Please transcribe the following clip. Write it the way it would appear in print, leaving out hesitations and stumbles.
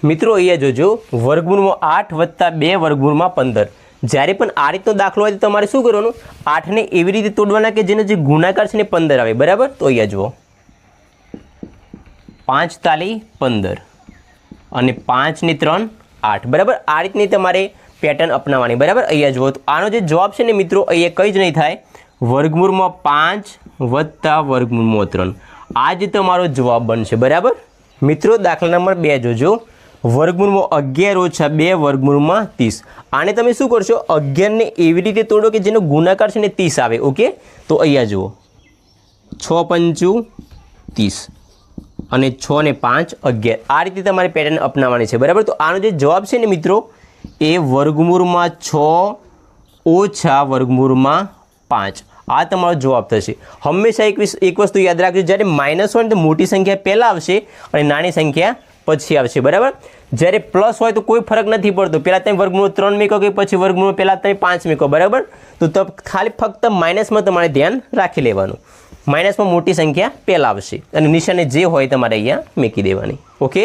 મિત્રો અહીંયા જોજો, વર્ગમૂળમાં 8 વત્તા 2 વર્ગમૂળમાં 15. જ્યારે પણ આ રીતનો દાખલો હોય તો તમારે શું કરવાનું, 8ને એવી રીતે તોડવાના કે જેનો જે ગુણાકાર છે ને 15 આવે, બરાબર. તો અહીંયા જુઓ, 5 તાલી 15 અને 5 ને 3 8, બરાબર. આ રીતની તમારે પેટર્ન અપનાવવાની, બરાબર. અહીંયા જુઓ, તો આનો જે જવાબ છે ને મિત્રો, અહીંયા કંઈ જ નહીં થાય, વર્ગમૂળમાં 5 વત્તા વર્ગમૂળમાં 3. આ જ તમારો જવાબ બનશે, બરાબર. મિત્રો દાખલા નંબર 2 જોજો, વર્ગમૂળમાં 11 ઓછા 2 વર્ગમૂળમાં 30. આને તમે શું કરશો, 11ને એવી રીતે તોડો કે જેનો ગુણાકાર છે ને 30 આવે. ઓકે, તો અહીંયા જુઓ, 6 પંચું 30 અને 6 ને 5 11. આ રીતે તમારે પેટર્ન અપનાવવાની છે, બરાબર. તો આનો જે જવાબ છે ને મિત્રો, એ વર્ગમૂળમાં 6 ઓછા વર્ગમૂળમાં 5. આ તમારો જવાબ થશે. હંમેશા એક વસ્તુ યાદ રાખજો, જ્યારે માઇનસ હોય ને તો મોટી સંખ્યા પહેલાં આવશે અને નાની સંખ્યા પછી આવશે, બરાબર. જ્યારે પ્લસ હોય તો કોઈ ફરક નથી પડતો, પહેલાં તમે વર્ગમૂળ 3 મૂકો કે પછી વર્ગમૂળ પહેલાં તમે 5 મૂકો, બરાબર. તો ખાલી ફક્ત માઇનસમાં તમારે ધ્યાન રાખી લેવાનું. માઇનસમાં મોટી સંખ્યા પહેલાં આવશે અને નિશાને જે હોય તમારે અહીંયા મૂકી દેવાની. ઓકે.